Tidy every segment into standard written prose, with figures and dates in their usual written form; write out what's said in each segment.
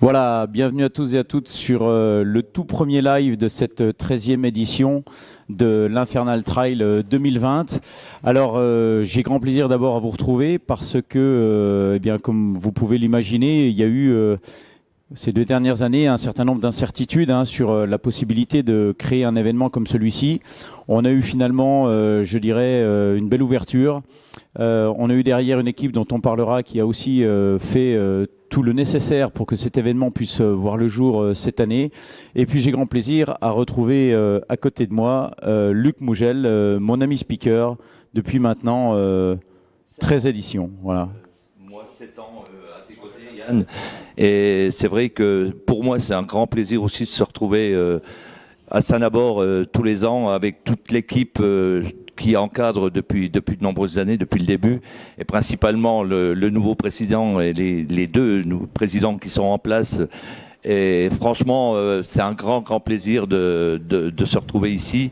Voilà, bienvenue à tous et à toutes sur le tout premier live de cette 13e édition de l'Infernal Trail 2020. Alors, j'ai grand plaisir d'abord à vous retrouver parce que, eh bien, comme vous pouvez l'imaginer, il y a eu ces 2 dernières années un certain nombre d'incertitudes sur la possibilité de créer un événement comme celui-ci. On a eu finalement, je dirais, une belle ouverture. On a eu derrière une équipe dont on parlera qui a aussi fait tout le nécessaire pour que cet événement puisse voir le jour cette année. Et puis j'ai grand plaisir à retrouver à côté de moi Luc Mougel, mon ami speaker, depuis maintenant 13 éditions. Voilà. Moi, 7 ans à tes côtés, Yann. Et c'est vrai que pour moi, c'est un grand plaisir aussi de se retrouver à Saint-Nabord tous les ans avec toute l'équipe qui encadre depuis de nombreuses années, depuis le début, et principalement le nouveau président et les deux nouveaux présidents qui sont en place. Et franchement, c'est un grand plaisir de se retrouver ici.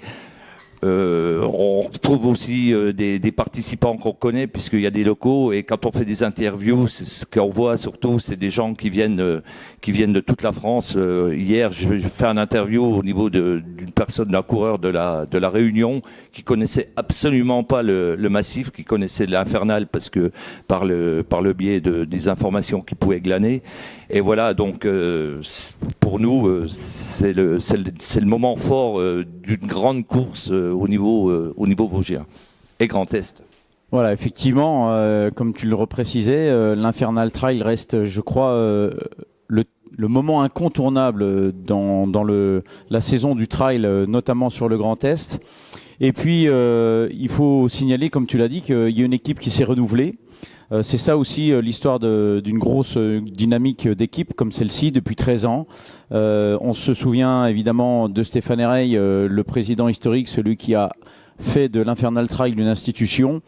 On retrouve aussi des participants qu'on connaît puisqu'il y a des locaux, et quand on fait des interviews, ce qu'on voit surtout, c'est des gens qui viennent de toute la France. Hier, je fais une interview au niveau d'une personne, d'un coureur de la Réunion qui connaissait absolument pas le massif, qui connaissait l'Infernal parce que par le biais des informations qu'il pouvait glaner. Et voilà, donc pour nous, c'est le moment fort d'une grande course au niveau vosgien et Grand Est. Voilà, effectivement, comme tu le reprécisais, l'Infernal Trail reste, je crois, le moment incontournable dans la saison du trail, notamment sur le Grand Est. Et puis, il faut signaler, comme tu l'as dit, qu'il y a une équipe qui s'est renouvelée. C'est ça aussi l'histoire d'une grosse dynamique d'équipe comme celle-ci depuis 13 ans. On se souvient évidemment de Stéphane Herey, le président historique, celui qui a fait de l'Infernal Trail une institution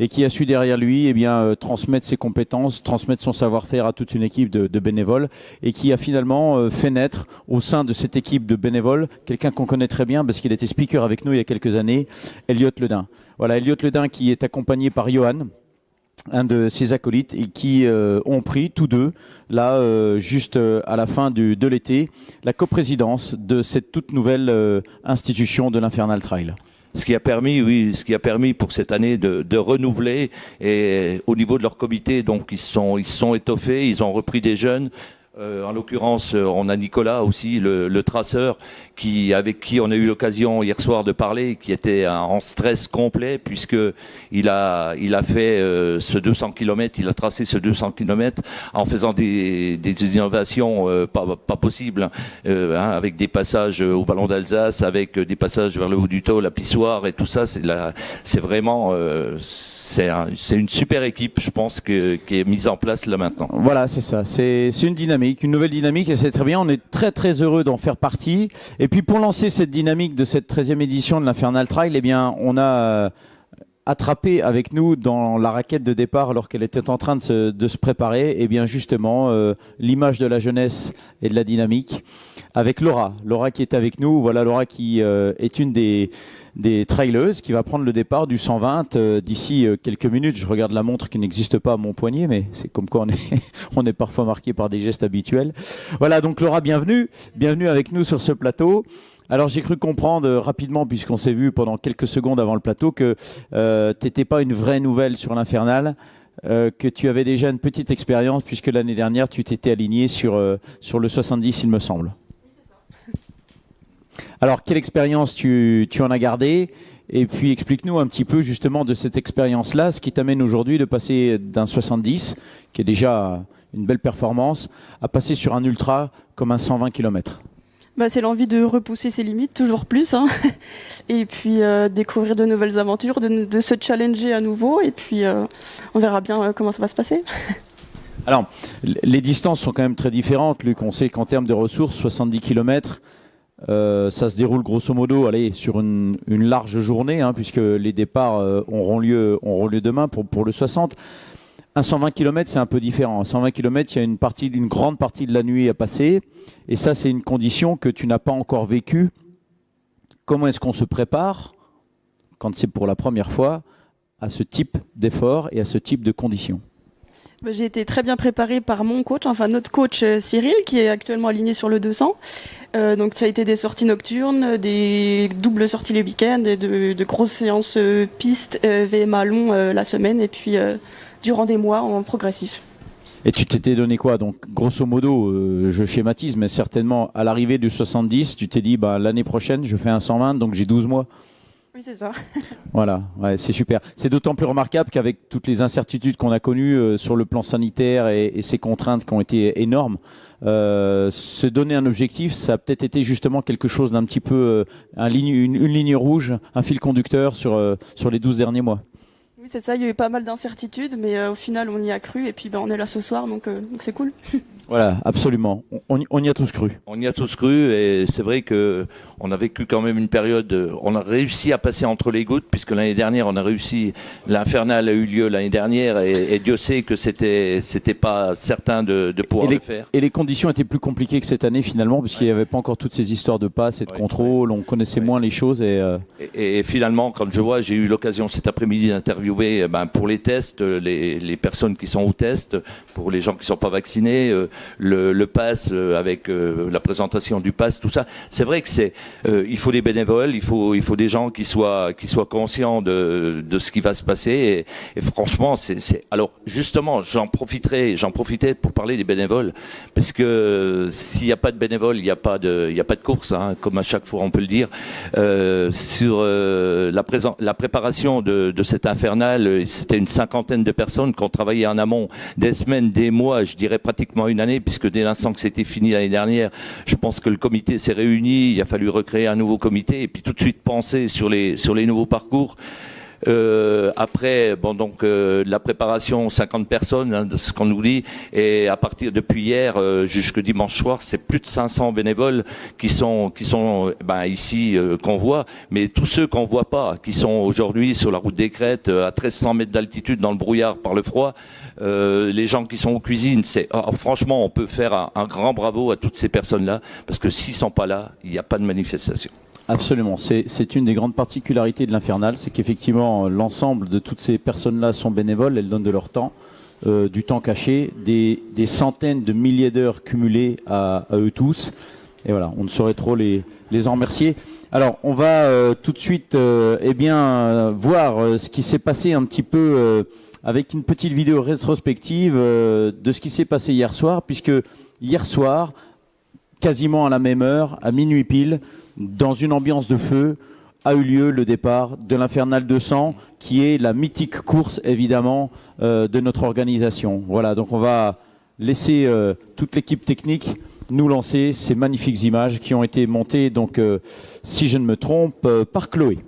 et qui a su derrière lui transmettre ses compétences, transmettre son savoir-faire à toute une équipe de bénévoles, et qui a finalement fait naître au sein de cette équipe de bénévoles quelqu'un qu'on connaît très bien parce qu'il était speaker avec nous il y a quelques années, Elliot Ledin. Voilà, Elliot Ledin qui est accompagné par Johan, un de ses acolytes, et qui ont pris tous deux, là, juste à la fin de l'été, la coprésidence de cette toute nouvelle institution de l'Infernal Trail. Ce qui a permis pour cette année de renouveler, et au niveau de leur comité, donc ils se sont étoffés, ils ont repris des jeunes. En l'occurrence, on a Nicolas aussi, le traceur, avec qui on a eu l'occasion hier soir de parler, qui était en stress complet puisque il a fait ce 200 km, il a tracé ce 200 km en faisant des innovations pas possibles, avec des passages au Ballon d'Alsace, avec des passages vers le haut du Taule, la Pissoire et tout ça. C'est vraiment c'est une super équipe, je pense, qui est mise en place là maintenant. Voilà, c'est ça. C'est une dynamique. Une nouvelle dynamique, et c'est très bien. On est très heureux d'en faire partie. Et puis pour lancer cette dynamique de cette 13e édition de l'Infernal Trail, eh bien, on a attrapé avec nous dans la raquette de départ, alors qu'elle était en train de se préparer, eh bien justement l'image de la jeunesse et de la dynamique avec Laura. Laura qui est avec nous. Voilà, Laura qui est une des traileuses qui va prendre le départ du 120 d'ici quelques minutes. Je regarde la montre qui n'existe pas à mon poignet, mais c'est comme quoi on est parfois marqué par des gestes habituels. Voilà, donc Laura, bienvenue avec nous sur ce plateau. Alors j'ai cru comprendre rapidement, puisqu'on s'est vu pendant quelques secondes avant le plateau, que tu n'étais pas une vraie nouvelle sur l'Infernal, que tu avais déjà une petite expérience, puisque l'année dernière tu t'étais aligné sur le 70, il me semble. Alors, quelle expérience tu en as gardé? Et puis, explique-nous un petit peu justement de cette expérience-là, ce qui t'amène aujourd'hui de passer d'un 70, qui est déjà une belle performance, à passer sur un ultra comme un 120 km. C'est l'envie de repousser ses limites, toujours plus. Et puis, découvrir de nouvelles aventures, de se challenger à nouveau. Et puis, on verra bien comment ça va se passer. Alors, les distances sont quand même très différentes, Luc. On sait qu'en termes de ressources, 70 km... ça se déroule grosso modo sur une large journée, puisque les départs auront lieu demain pour le 60. Un 120 km, c'est un peu différent. Un 120 km, il y a une grande partie de la nuit à passer. Et ça, c'est une condition que tu n'as pas encore vécue. Comment est-ce qu'on se prépare, quand c'est pour la première fois, à ce type d'effort et à ce type de conditions? J'ai été très bien préparée par mon coach, enfin notre coach Cyril, qui est actuellement aligné sur le 200. Donc ça a été des sorties nocturnes, des doubles sorties les week-ends, et de grosses séances pistes, VMA long la semaine, et puis durant des mois en progressif. Et tu t'étais donné quoi? Donc, grosso modo, je schématise, mais certainement, à l'arrivée du 70, tu t'es dit, l'année prochaine, je fais un 120, donc j'ai 12 mois. Oui, c'est ça. Voilà, ouais, c'est super. C'est d'autant plus remarquable qu'avec toutes les incertitudes qu'on a connues sur le plan sanitaire et ces contraintes qui ont été énormes, se donner un objectif, ça a peut-être été justement quelque chose d'un petit peu, une ligne rouge, un fil conducteur sur les 12 derniers mois. Oui, c'est ça, il y a eu pas mal d'incertitudes, mais au final, on y a cru, et puis on est là ce soir, donc c'est cool. Voilà, absolument. On y a tous cru. On y a tous cru et c'est vrai que on a vécu quand même une période, on a réussi à passer entre les gouttes puisque l'année dernière on a réussi, l'Infernal a eu lieu l'année dernière et Dieu sait que c'était pas certain de pouvoir le faire. Et les conditions étaient plus compliquées que cette année finalement puisqu'il n'y avait pas encore toutes ces histoires de passe et de contrôle, on connaissait moins les choses et finalement quand je vois, j'ai eu l'occasion cet après-midi d'interviewer pour les tests, les personnes qui sont au test, pour les gens qui ne sont pas vaccinés, le pass avec la présentation du pass, tout ça. C'est vrai que il faut des bénévoles, il faut des gens qui soient conscients de ce qui va se passer. Et franchement, alors justement, j'en profitais pour parler des bénévoles, parce que s'il n'y a pas de bénévoles, il n'y a pas de course, hein, comme à chaque fois on peut le dire. Sur la préparation de cet infernal, c'était une 50aine de personnes qui ont travaillé en amont des semaines, des mois, je dirais pratiquement une année, puisque dès l'instant que c'était fini l'année dernière, je pense que le comité s'est réuni, il a fallu recréer un nouveau comité et puis tout de suite penser sur les nouveaux parcours. Après, la préparation, 50 personnes, hein, de ce qu'on nous dit, et à partir depuis hier jusqu'au dimanche soir, c'est plus de 500 bénévoles qui sont ici qu'on voit, mais tous ceux qu'on voit pas, qui sont aujourd'hui sur la route des Crêtes, à 1300 mètres d'altitude dans le brouillard par le froid, les gens qui sont aux cuisines, franchement, on peut faire un grand bravo à toutes ces personnes-là, parce que s'ils sont pas là, il n'y a pas de manifestation. Absolument, c'est une des grandes particularités de l'Infernal, c'est qu'effectivement l'ensemble de toutes ces personnes-là sont bénévoles, elles donnent de leur temps, du temps caché, des centaines de milliers d'heures cumulées à eux tous, et voilà, on ne saurait trop les en remercier. Alors on va tout de suite voir ce qui s'est passé un petit peu avec une petite vidéo rétrospective de ce qui s'est passé hier soir, puisque hier soir, quasiment à la même heure, à minuit pile, dans une ambiance de feu, a eu lieu le départ de l'Infernal 200, qui est la mythique course, évidemment, de notre organisation. Voilà, donc on va laisser toute l'équipe technique nous lancer ces magnifiques images qui ont été montées, donc, si je ne me trompe, par Chloé.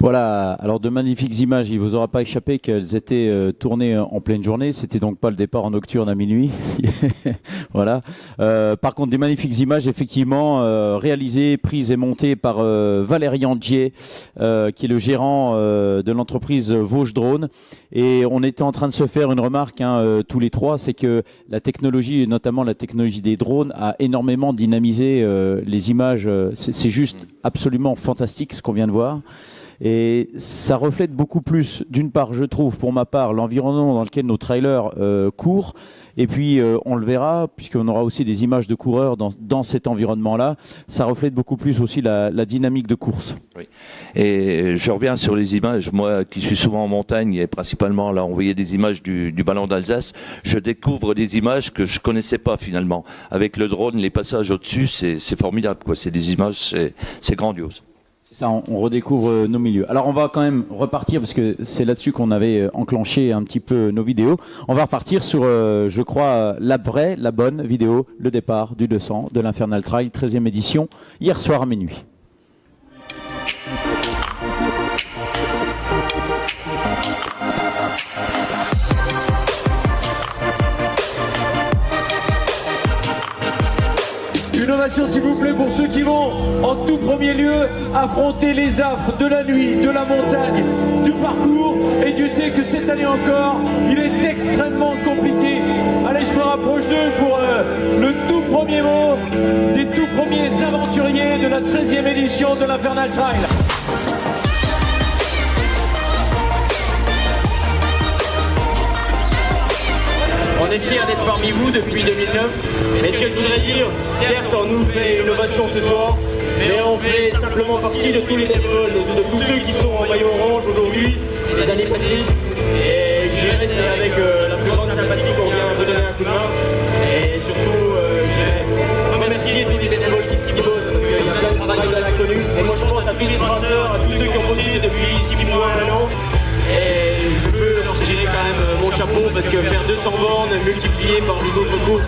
Voilà, alors de magnifiques images, il ne vous aura pas échappé qu'elles étaient tournées en pleine journée, c'était donc pas le départ en nocturne à minuit. Voilà. Par contre, des magnifiques images, effectivement, réalisées, prises et montées par Valérie Angier, qui est le gérant de l'entreprise Vosges Drone. Et on était en train de se faire une remarque, tous les trois, c'est que la technologie, et notamment la technologie des drones, a énormément dynamisé les images. C'est juste absolument fantastique ce qu'on vient de voir. Et ça reflète beaucoup plus, d'une part, je trouve, pour ma part, l'environnement dans lequel nos trailers courent. Et puis, on le verra, puisqu'on aura aussi des images de coureurs dans cet environnement-là. Ça reflète beaucoup plus aussi la dynamique de course. Oui. Et je reviens sur les images. Moi, qui suis souvent en montagne, et principalement, là, on voyait des images du ballon d'Alsace. Je découvre des images que je connaissais pas, finalement. Avec le drone, les passages au-dessus, c'est formidable, quoi. C'est des images, c'est grandiose. Ça, on redécouvre nos milieux. Alors on va quand même repartir, parce que c'est là-dessus qu'on avait enclenché un petit peu nos vidéos. On va repartir sur, je crois, la bonne vidéo, le départ du 200 de l'Infernal Trail, 13e édition, hier soir à minuit. Une ovation s'il vous plaît pour ceux qui vont en tout premier lieu affronter les affres de la nuit, de la montagne, du parcours. Et Dieu sait que cette année encore, il est extrêmement compliqué. Allez, je me rapproche d'eux pour le tout premier mot des tout premiers aventuriers de la 13e édition de l'Infernal Trail. On est fiers d'être parmi vous depuis 2009. Et ce que je voudrais dire, certes, on nous fait une ovation ce soir, mais on fait simplement partie de tous les bénévoles, de tous ceux qui sont en maillot orange aujourd'hui, les années passées. Et je dirais c'est avec la plus grande sympathie qu'on vient de donner un coup de main. Et surtout, je dirais remercier tous les bénévoles qui bossent, parce qu'il y a plein de travail de l'inconnu. Et moi, je pense à tous les traceurs, à tous ceux qui ont bossé depuis 6 mois, 1 an. Et je peux leur tirer quand même mon chapeau, parce que faire 200 bornes multipliées par les autres courses,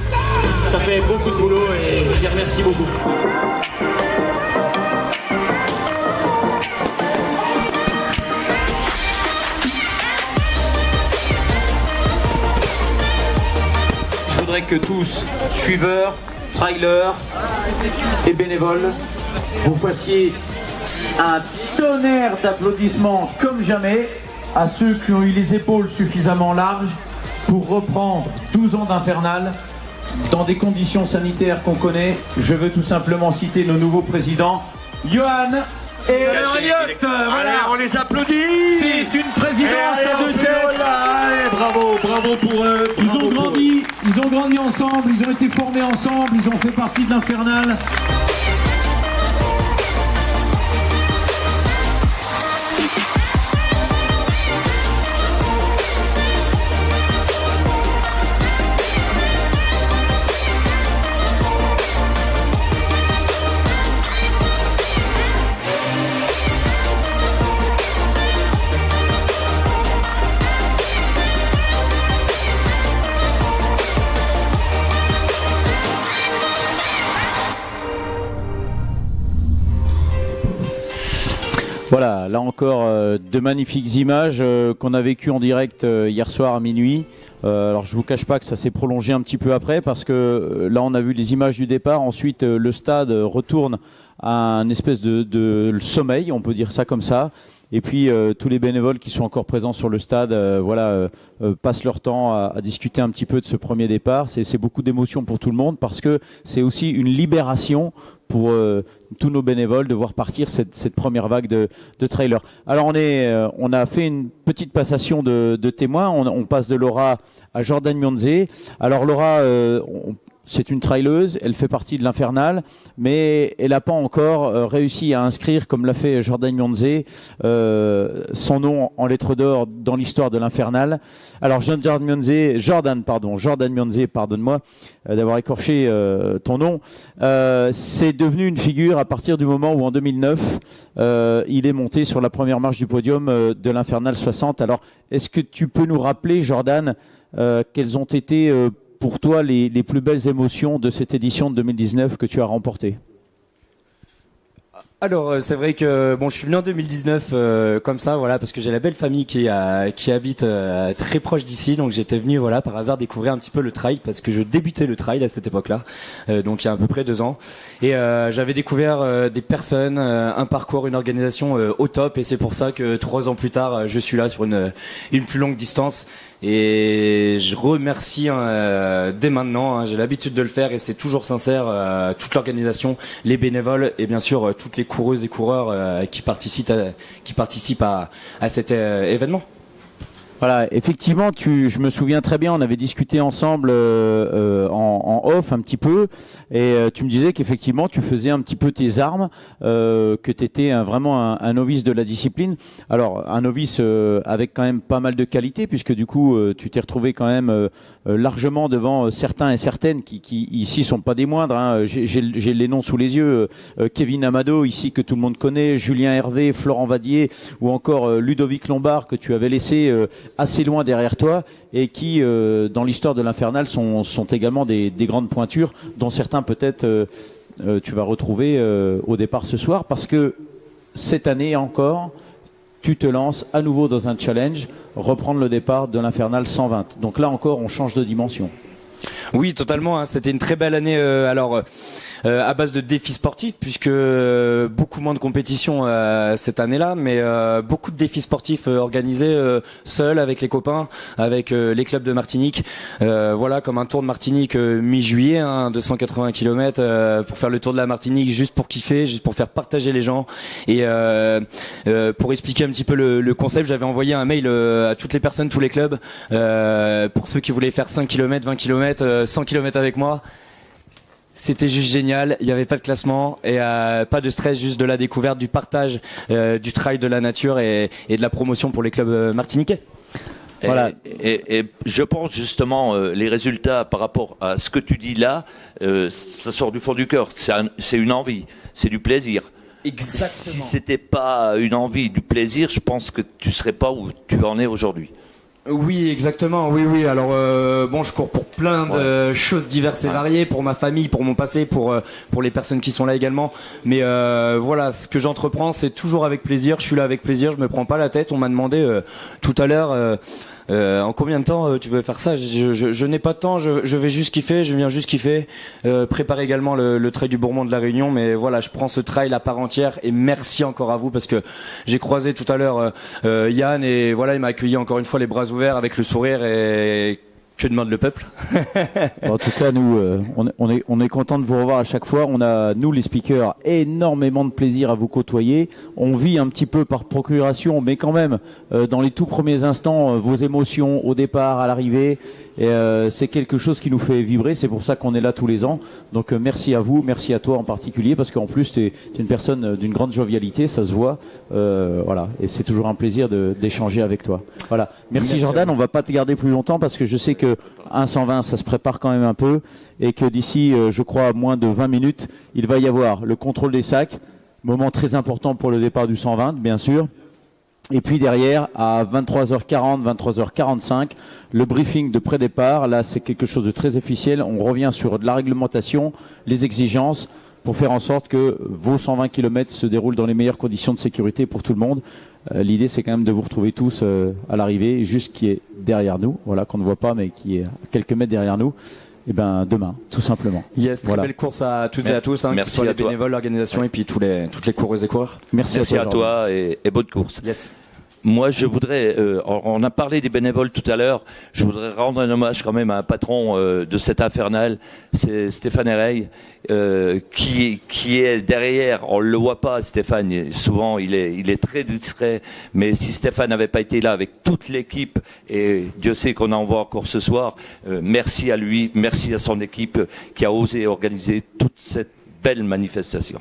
ça fait beaucoup de boulot et je les remercie beaucoup. Je voudrais que tous, suiveurs, trailers et bénévoles, vous fassiez un tonnerre d'applaudissements comme jamais à ceux qui ont eu les épaules suffisamment larges pour reprendre 12 ans d'Infernal dans des conditions sanitaires qu'on connaît. Je veux tout simplement citer nos nouveaux présidents, Johan et Elliot. Voilà, on les applaudit. C'est une présidence à deux têtes. Allez, bravo pour eux. Ils ont grandi ensemble, ils ont été formés ensemble, ils ont fait partie de l'Infernal. Voilà, là encore, de magnifiques images qu'on a vécues en direct hier soir à minuit. Alors je vous cache pas que ça s'est prolongé un petit peu après, parce que là on a vu les images du départ. Ensuite le stade retourne à un espèce de sommeil, on peut dire ça comme ça. Et puis tous les bénévoles qui sont encore présents sur le stade passent leur temps à discuter un petit peu de ce premier départ. C'est beaucoup d'émotions pour tout le monde, parce que c'est aussi une libération pour tous nos bénévoles de voir partir cette première vague de trailers. Alors on a fait une petite passation de témoins. On passe de Laura à Jordan Mionze. Alors Laura, c'est une traileuse, elle fait partie de l'Infernal, mais elle n'a pas encore réussi à inscrire, comme l'a fait Jordan Mionze, son nom en lettres d'or dans l'histoire de l'Infernal. Alors Jordan Mionze, pardonne-moi d'avoir écorché ton nom. C'est devenu une figure à partir du moment où en 2009, il est monté sur la première marche du podium de l'Infernal 60. Alors est-ce que tu peux nous rappeler, Jordan, quelles ont été pour toi les plus belles émotions de cette édition de 2019 que tu as remportée? Alors c'est vrai que je suis venu en 2019 comme ça, voilà, parce que j'ai la belle famille qui habite très proche d'ici, donc j'étais venu voilà par hasard découvrir un petit peu le trail parce que je débutais le trail à cette époque-là, donc il y a à peu près 2 ans, et j'avais découvert des personnes, un parcours, une organisation au top, et c'est pour ça que 3 ans plus tard, je suis là sur une plus longue distance. Et je remercie dès maintenant, j'ai l'habitude de le faire et c'est toujours sincère, toute l'organisation, les bénévoles et bien sûr toutes les coureuses et coureurs qui participent à cet événement. Voilà, effectivement, je me souviens très bien, on avait discuté ensemble en off un petit peu, et tu me disais qu'effectivement tu faisais un petit peu tes armes, que tu étais vraiment un novice de la discipline. Alors un novice avec quand même pas mal de qualité, puisque du coup tu t'es retrouvé quand même largement devant certains et certaines qui ici sont pas des moindres, hein. J'ai les noms sous les yeux, Kevin Amado ici que tout le monde connaît, Julien Hervé, Florent Vadier ou encore Ludovic Lombard que tu avais laissé assez loin derrière toi et qui dans l'histoire de l'Infernal sont également des grandes pointures dont certains peut-être tu vas retrouver au départ ce soir, parce que cette année encore tu te lances à nouveau dans un challenge, reprendre le départ de l'Infernal 120. Donc là encore, on change de dimension. Oui, totalement, hein. C'était une très belle année à base de défis sportifs, puisque beaucoup moins de compétitions cette année-là, mais beaucoup de défis sportifs organisés seuls avec les copains, avec les clubs de Martinique. Voilà, comme un tour de Martinique mi-juillet, 280 km pour faire le tour de la Martinique, juste pour kiffer, juste pour faire partager les gens. Et pour expliquer un petit peu le concept, j'avais envoyé un mail à toutes les personnes, tous les clubs, pour ceux qui voulaient faire 5 km, 20 km, 100 km avec moi. C'était juste génial, il n'y avait pas de classement et pas de stress, juste de la découverte, du partage, du trail de la nature et de la promotion pour les clubs martiniquais. Voilà. Et je pense justement les résultats par rapport à ce que tu dis là, ça sort du fond du cœur, c'est une envie, c'est du plaisir. Exactement. Si c'était pas une envie, du plaisir, je pense que tu serais pas où tu en es aujourd'hui. Oui, exactement. Oui. Alors je cours pour plein de choses diverses et variées, pour ma famille, pour mon passé, pour les personnes qui sont là également. Mais voilà, ce que j'entreprends, c'est toujours avec plaisir. Je suis là avec plaisir. Je me prends pas la tête. On m'a demandé tout à l'heure. En combien de temps tu veux faire ça? Je n'ai pas de temps, je vais juste kiffer, je viens juste kiffer, préparer également le trail du Bourmont de la Réunion, mais voilà, je prends ce trail à part entière et merci encore à vous parce que j'ai croisé tout à l'heure Yann et voilà, il m'a accueilli encore une fois les bras ouverts avec le sourire et que demande le peuple? En tout cas, nous, on est content de vous revoir à chaque fois. On a, nous les speakers, énormément de plaisir à vous côtoyer. On vit un petit peu par procuration, mais quand même, dans les tout premiers instants, vos émotions au départ, à l'arrivée, c'est quelque chose qui nous fait vibrer. C'est pour ça qu'on est là tous les ans. Donc merci à vous, merci à toi en particulier, parce qu'en plus, tu es une personne d'une grande jovialité, ça se voit. Voilà, et c'est toujours un plaisir d'échanger avec toi. Voilà. Merci Jordan, on va pas te garder plus longtemps parce que je sais que 120 ça se prépare quand même un peu et que d'ici je crois moins de 20 minutes il va y avoir le contrôle des sacs, moment très important pour le départ du 120 bien sûr, et puis derrière à 23h40 23h45 le briefing de pré-départ. Là c'est quelque chose de très officiel, on revient sur de la réglementation, les exigences pour faire en sorte que vos 120 km se déroulent dans les meilleures conditions de sécurité pour tout le monde. L'idée c'est quand même de vous retrouver tous à l'arrivée, juste qui est derrière nous, voilà, qu'on ne voit pas mais qui est à quelques mètres derrière nous, et ben demain, tout simplement. Yes, très belle course à toutes et à tous, que ce soit les bénévoles, l'organisation et puis toutes les coureuses et coureurs. Merci à toi et bonne course. Yes. Moi, je voudrais, on a parlé des bénévoles tout à l'heure, je voudrais rendre un hommage quand même à un patron de cet infernal, c'est Stéphane Herey, qui est derrière. On le voit pas, Stéphane, souvent il est très discret, mais si Stéphane n'avait pas été là avec toute l'équipe, et Dieu sait qu'on en voit encore ce soir, merci à lui, merci à son équipe qui a osé organiser toute cette belle manifestation.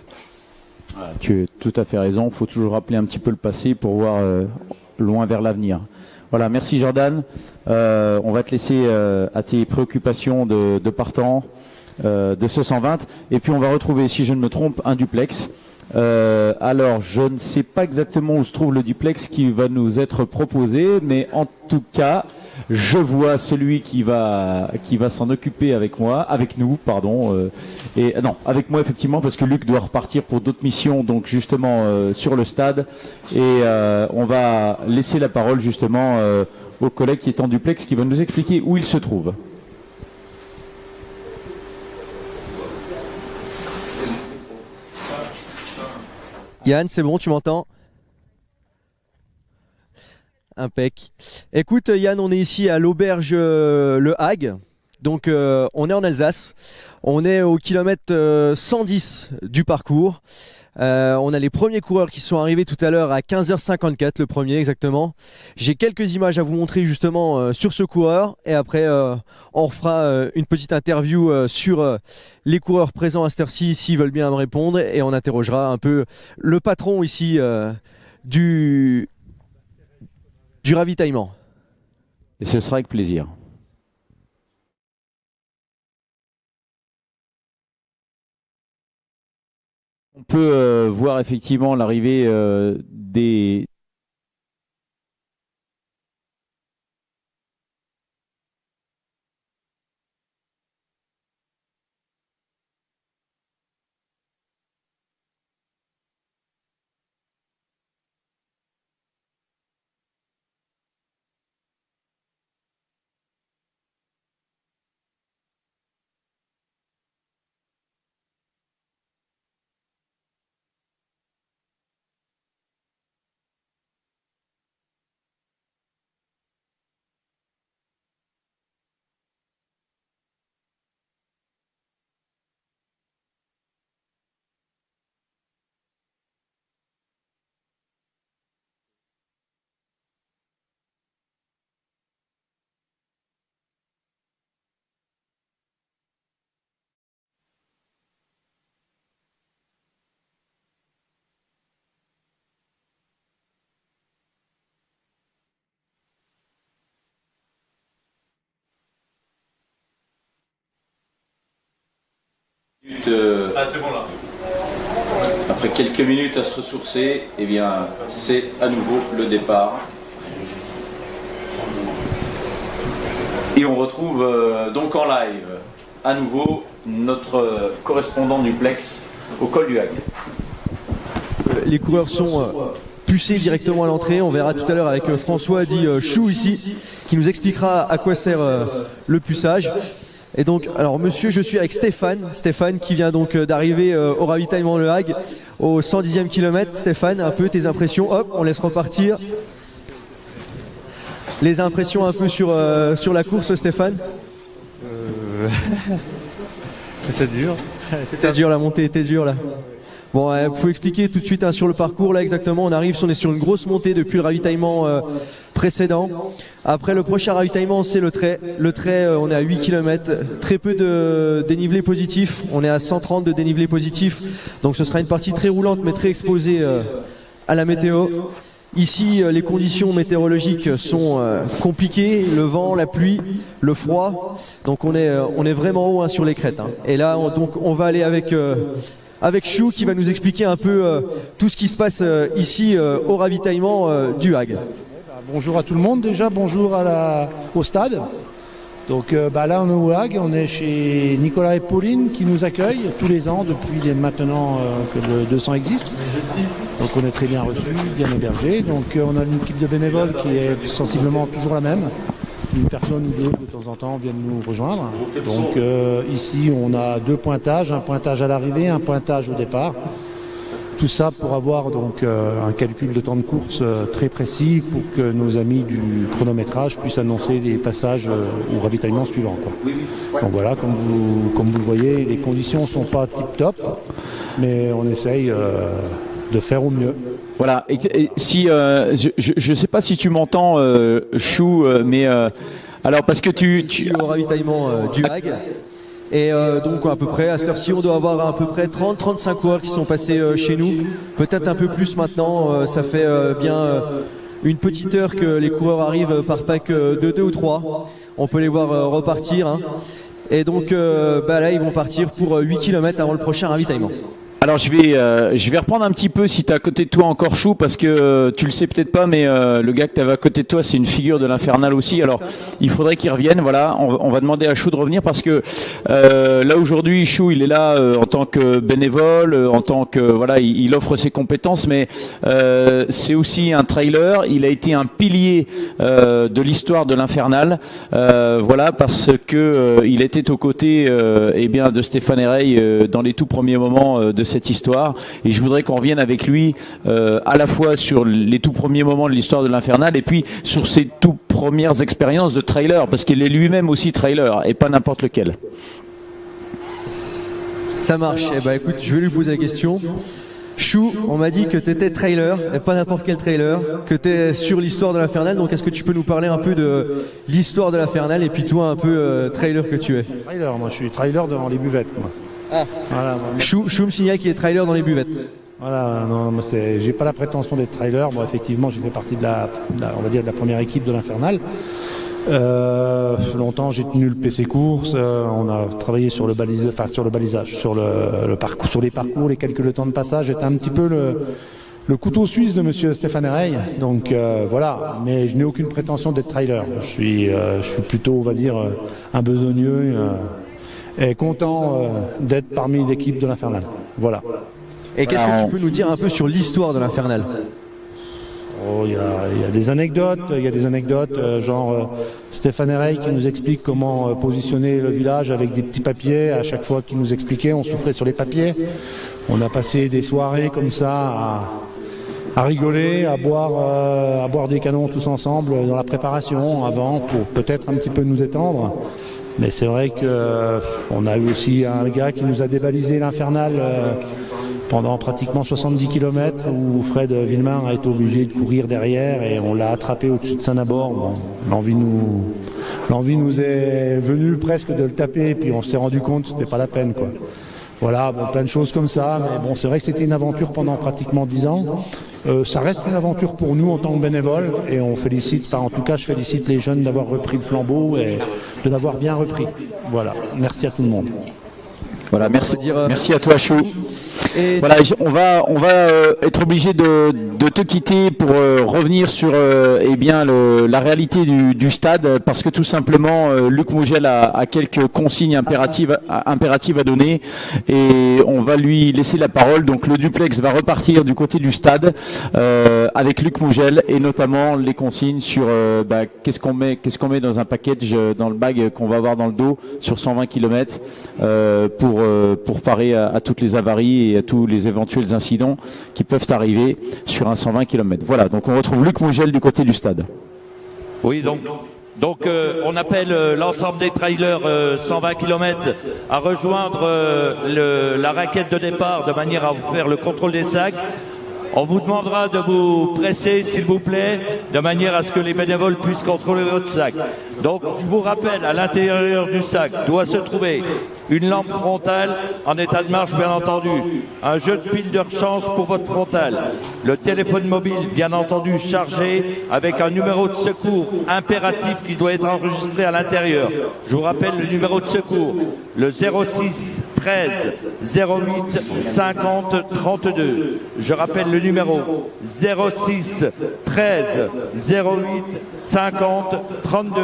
Tu as tout à fait raison, il faut toujours rappeler un petit peu le passé pour voir loin vers l'avenir. Voilà, merci Jordan. On va te laisser à tes préoccupations de partant de ce 120. Et puis on va retrouver, si je ne me trompe, un duplex Alors, je ne sais pas exactement où se trouve le duplex qui va nous être proposé, mais en tout cas, je vois celui qui va s'en occuper avec nous, pardon, et non, avec moi effectivement, parce que Luc doit repartir pour d'autres missions, donc justement sur le stade, et on va laisser la parole justement au collègue qui est en duplex, qui va nous expliquer où il se trouve. Yann, c'est bon, tu m'entends? Impec. Écoute Yann, on est ici à l'auberge Le Hague. Donc on est en Alsace. On est au kilomètre 110 du parcours. On a les premiers coureurs qui sont arrivés tout à l'heure à 15h54, le premier exactement. J'ai quelques images à vous montrer justement sur ce coureur. Et après on refera une petite interview sur les coureurs présents à cette heure-ci, s'ils veulent bien me répondre. Et on interrogera un peu le patron ici du ravitaillement. Et ce sera avec plaisir. On peut voir effectivement l'arrivée des c'est bon là. Après quelques minutes à se ressourcer, eh bien, c'est à nouveau le départ. Et on retrouve donc en live à nouveau notre correspondant duplex au col du Hague. Les coureurs sont pucés directement à l'entrée. On verra tout à l'heure avec François dit Chou ici, qui nous expliquera à quoi sert le puçage. Et donc, alors monsieur, je suis avec Stéphane qui vient donc d'arriver au ravitaillement Le Hague, au 110e kilomètre. Stéphane, un peu tes impressions, hop, on laisse repartir. Les impressions un peu sur la course, Stéphane. C'est dur. C'est dur, la montée était dure là. Bon, faut expliquer tout de suite sur le parcours là exactement. On est sur une grosse montée depuis le ravitaillement précédent. Après le prochain ravitaillement, c'est le trait. Le trait, on est à 8 km. Très peu de dénivelé positif. On est à 130 de dénivelé positif. Donc ce sera une partie très roulante mais très exposée à la météo. Ici, les conditions météorologiques sont compliquées. Le vent, la pluie, le froid. Donc on est vraiment haut sur les crêtes. Et là, on va aller avec Chou qui va nous expliquer un peu tout ce qui se passe ici au ravitaillement du Hague. Bonjour à tout le monde déjà, bonjour au stade. Donc là on est au Hague, on est chez Nicolas et Pauline qui nous accueillent tous les ans depuis maintenant que le 200 existe. Donc on est très bien reçus, bien hébergés. Donc on a une équipe de bénévoles qui est sensiblement toujours la même. Une personne ou deux de temps en temps viennent nous rejoindre. Donc ici on a deux pointages, un pointage à l'arrivée, un pointage au départ. Tout ça pour avoir donc un calcul de temps de course très précis pour que nos amis du chronométrage puissent annoncer les passages au ravitaillement suivant, quoi. Donc voilà, comme vous le voyez, les conditions ne sont pas tip-top, mais on essaye de faire au mieux. Voilà, et si je sais pas si tu m'entends, Chou, mais alors parce que tu au ravitaillement du Hague. Et donc à peu près à cette heure-ci on doit avoir à peu près 30-35 coureurs qui sont passés chez nous, peut-être un peu plus maintenant, ça fait bien une petite heure que les coureurs arrivent par pack de 2 ou 3, on peut les voir repartir, Et donc là ils vont partir pour 8 km avant le prochain ravitaillement. Alors je vais reprendre un petit peu si tu es à côté de toi encore Chou, parce que tu le sais peut-être pas, mais le gars que tu avais à côté de toi c'est une figure de l'Infernal aussi. Alors il faudrait qu'il revienne. Voilà, on va demander à Chou de revenir parce que là aujourd'hui Chou il est là en tant que bénévole, en tant que voilà il offre ses compétences, mais c'est aussi un trailer. Il a été un pilier de l'histoire de l'Infernal. Voilà, parce que il était aux côtés eh bien de Stéphane Herey dans les tout premiers moments de cette histoire, et je voudrais qu'on revienne avec lui à la fois sur les tout premiers moments de l'histoire de l'Infernal et puis sur ses tout premières expériences de trailer, parce qu'il est lui-même aussi trailer et pas n'importe lequel. Ça marche. Eh ben écoute, je vais lui poser la question. Chou, on m'a dit que tu étais trailer, et pas n'importe quel trailer, que tu es sur l'histoire de l'Infernal, donc est-ce que tu peux nous parler un peu de l'histoire de l'Infernal et puis toi un peu trailer que tu es? Trailer, moi je suis trailer devant les buvettes. Moi. Ah. Voilà, Chou me signale qu'il est trailer dans les buvettes. Voilà, non, moi j'ai pas la prétention d'être trailer. Moi effectivement j'ai fait partie de la on va dire de la première équipe de l'Infernal. Longtemps j'ai tenu le PC course, on a travaillé sur le balisage, sur le parcours, sur les parcours, les calculs de temps de passage. J'étais un petit peu le couteau suisse de monsieur Stéphane Herey, donc voilà, mais je n'ai aucune prétention d'être trailer. Je suis plutôt, on va dire, un besogneux et content d'être parmi l'équipe de l'Infernal. Voilà. Et qu'est-ce que tu peux nous dire un peu sur l'histoire de l'Infernal? Oh, il y a des anecdotes, genre Stéphane Herey qui nous explique comment positionner le village avec des petits papiers. À chaque fois qu'il nous expliquait, on soufflait sur les papiers. On a passé des soirées comme ça à rigoler, à boire des canons tous ensemble dans la préparation avant pour peut-être un petit peu nous détendre. Mais c'est vrai que on a eu aussi un gars qui nous a débalisé l'Infernal pendant pratiquement 70 km où Fred Villemain a été obligé de courir derrière et on l'a attrapé au-dessus de Saint-Nabord. Bon, l'envie nous est venue presque de le taper et puis on s'est rendu compte que c'était pas la peine, quoi. Voilà, bon, plein de choses comme ça, mais bon, c'est vrai que c'était une aventure pendant pratiquement 10 ans. Ça reste une aventure pour nous en tant que bénévoles et on félicite, enfin en tout cas je félicite les jeunes d'avoir repris le flambeau et de l'avoir bien repris. Voilà, merci à tout le monde. Voilà, merci à toi Chou. Et voilà, on va être obligé de te quitter pour revenir sur eh bien la réalité du stade, parce que tout simplement Luc Mougel a quelques consignes impératives à donner et on va lui laisser la parole. Donc le duplex va repartir du côté du stade avec Luc Mougel et notamment les consignes sur qu'est-ce qu'on met dans un package dans le bag qu'on va avoir dans le dos sur 120 km pour parer à toutes les avaries et à tous les éventuels incidents qui peuvent arriver sur un 120 km. Voilà, donc on retrouve Luc Mougel du côté du stade. Oui, donc on appelle l'ensemble des trailers 120 km à rejoindre la raquette de départ de manière à vous faire le contrôle des sacs. On vous demandera de vous presser, s'il vous plaît, de manière à ce que les bénévoles puissent contrôler votre sac. Donc, je vous rappelle, à l'intérieur du sac doit se trouver une lampe frontale en état de marche, bien entendu, un jeu de pile de rechange pour votre frontale, le téléphone mobile, bien entendu, chargé avec un numéro de secours impératif qui doit être enregistré à l'intérieur. Je vous rappelle le numéro de secours, le 06 13 08 50 32. Je rappelle le numéro 06 13 08 50 32.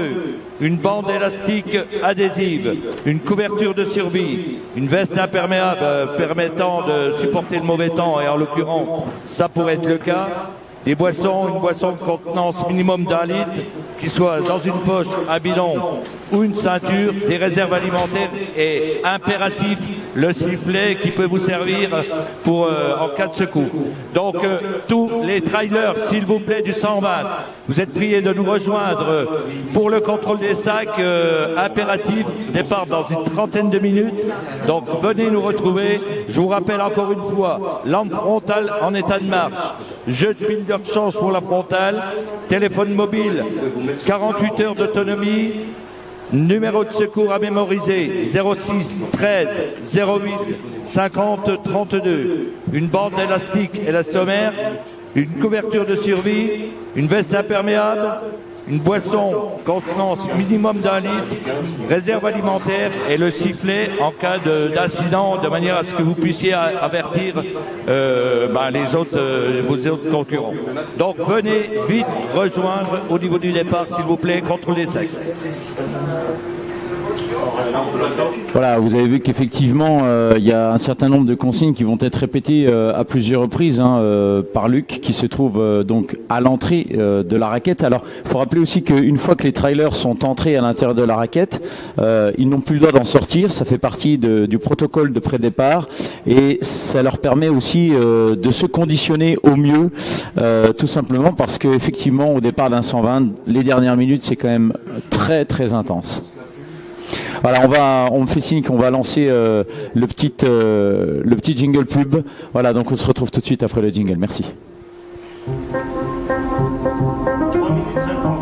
Une bande élastique adhésive, une couverture de survie, une veste imperméable permettant de supporter le mauvais temps, et en l'occurrence, ça pourrait être le cas. Des boissons, une boisson de contenance minimum d'1 litre, qui soit dans une poche, un bidon ou une ceinture, des réserves alimentaires et impératif, le sifflet qui peut vous servir pour en cas de secours. Donc tous les trailers, s'il vous plaît, du 120, vous êtes priés de nous rejoindre pour le contrôle des sacs impératif, départ dans une trentaine de minutes. Donc venez nous retrouver. Je vous rappelle encore une fois, lampe frontale en état de marche, jeu de pile de rechange pour la frontale, téléphone mobile, 48 heures d'autonomie, numéro de secours à mémoriser 06 13 08 50 32, une bande élastique élastomère, une couverture de survie, une veste imperméable, une boisson contenant minimum d'1 litre, réserve alimentaire et le sifflet en cas d'incident, de manière à ce que vous puissiez avertir vos autres concurrents. Donc venez vite rejoindre au niveau du départ, s'il vous plaît, contre les secs. Voilà, vous avez vu qu'effectivement, il y a un certain nombre de consignes qui vont être répétées à plusieurs reprises par Luc, qui se trouve donc à l'entrée de la raquette. Alors, il faut rappeler aussi qu'une fois que les trailers sont entrés à l'intérieur de la raquette, ils n'ont plus le droit d'en sortir. Ça fait partie du protocole de pré-départ et ça leur permet aussi de se conditionner au mieux, tout simplement parce qu'effectivement, au départ d'un 120, les dernières minutes, c'est quand même très très intense. Voilà, on me fait signe qu'on va lancer le petit jingle pub. Voilà, donc on se retrouve tout de suite après le jingle. Merci. 3 minutes 50.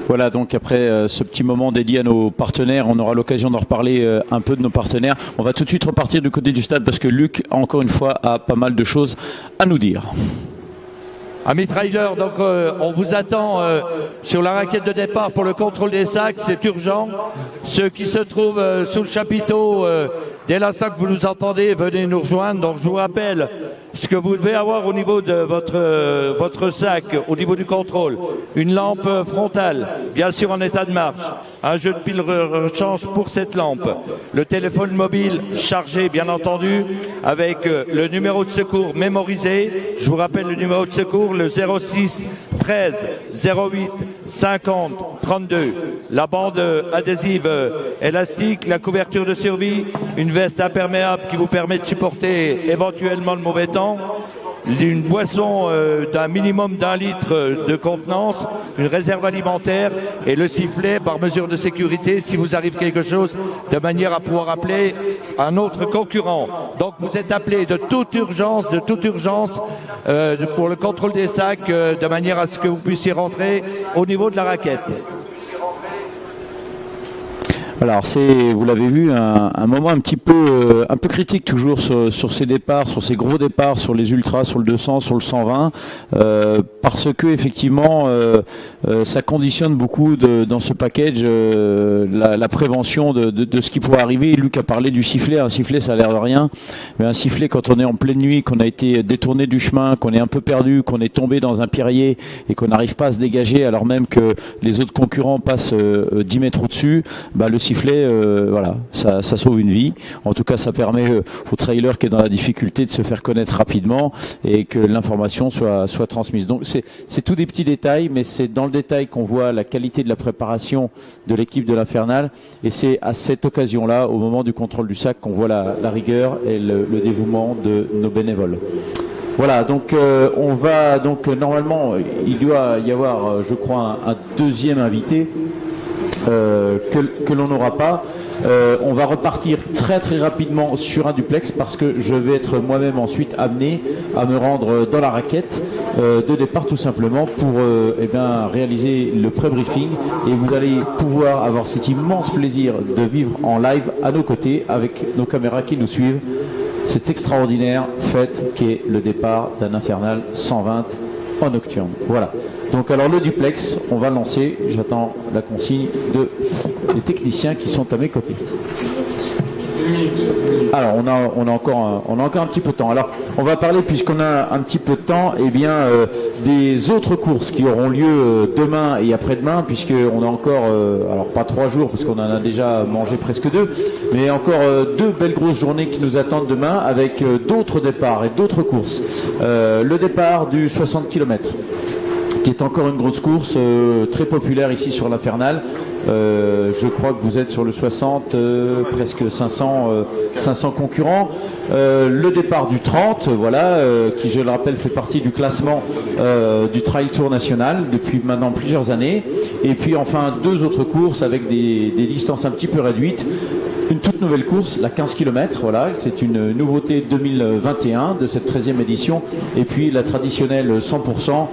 Voilà, donc après ce petit moment dédié à nos partenaires, on aura l'occasion d'en reparler un peu de nos partenaires. On va tout de suite repartir du côté du stade parce que Luc, encore une fois, a pas mal de choses à nous dire. Amis trailers, donc on vous attend sur la raquette de départ pour le contrôle des sacs, c'est urgent. Ceux qui se trouvent sous le chapiteau, dès l'instant que vous nous entendez, venez nous rejoindre. Donc je vous rappelle ce que vous devez avoir au niveau de votre sac, au niveau du contrôle. Une lampe frontale, bien sûr en état de marche. Un jeu de pile rechange pour cette lampe. Le téléphone mobile chargé, bien entendu, avec le numéro de secours mémorisé. Je vous rappelle le numéro de secours, le 06 13 08 50 32. La bande adhésive élastique, la couverture de survie, une veste imperméable qui vous permet de supporter éventuellement le mauvais temps, une boisson d'un minimum d'1 litre de contenance, une réserve alimentaire et le sifflet par mesure de sécurité si vous arrive quelque chose, de manière à pouvoir appeler un autre concurrent. Donc vous êtes appelé de toute urgence pour le contrôle des sacs, de manière à ce que vous puissiez rentrer au niveau de la raquette. Alors c'est, vous l'avez vu, un moment un peu critique toujours sur ces départs, sur ces gros départs, sur les ultras, sur le 200, sur le 120, parce que effectivement ça conditionne beaucoup dans ce package la prévention de ce qui pourrait arriver. Luc a parlé du sifflet. Un sifflet, ça a l'air de rien, mais un sifflet quand on est en pleine nuit, qu'on a été détourné du chemin, qu'on est un peu perdu, qu'on est tombé dans un pierrier et qu'on n'arrive pas à se dégager alors même que les autres concurrents passent 10 mètres au-dessus, bah, le sifflet, voilà, ça sauve une vie. En tout cas, ça permet au trailer qui est dans la difficulté de se faire connaître rapidement et que l'information soit transmise. Donc c'est tous des petits détails, mais c'est dans le détail qu'on voit la qualité de la préparation de l'équipe de l'Infernal. Et c'est à cette occasion-là, au moment du contrôle du sac, qu'on voit la rigueur et le dévouement de nos bénévoles. Voilà, donc on va donc normalement il doit y avoir, je crois, un deuxième invité. Que l'on n'aura pas. On va repartir très rapidement sur un duplex parce que je vais être moi-même ensuite amené à me rendre dans la raquette de départ tout simplement pour réaliser le pré-briefing et vous allez pouvoir avoir cet immense plaisir de vivre en live à nos côtés avec nos caméras qui nous suivent cette extraordinaire fête qui est le départ d'un Infernal 120 en nocturne. Voilà. Donc alors le duplex, on va lancer, j'attends la consigne des techniciens qui sont à mes côtés. Alors on a encore un petit peu de temps. Alors on va parler, puisqu'on a un petit peu de temps, des autres courses qui auront lieu demain et après-demain, puisqu'on a encore, alors pas 3 jours parce qu'on en a déjà mangé presque 2, mais encore 2 belles grosses journées qui nous attendent demain avec d'autres départs et d'autres courses. Le départ du 60 km. Qui est encore une grosse course très populaire ici sur l'Infernal. Je crois que vous êtes sur le 60, presque 500 concurrents. Le départ du 30, voilà, qui je le rappelle fait partie du classement du Trail Tour national depuis maintenant plusieurs années. Et puis enfin 2 autres courses avec des distances un petit peu réduites. Une toute nouvelle course, la 15 km, voilà, c'est une nouveauté 2021 de cette 13e édition. Et puis la traditionnelle 100%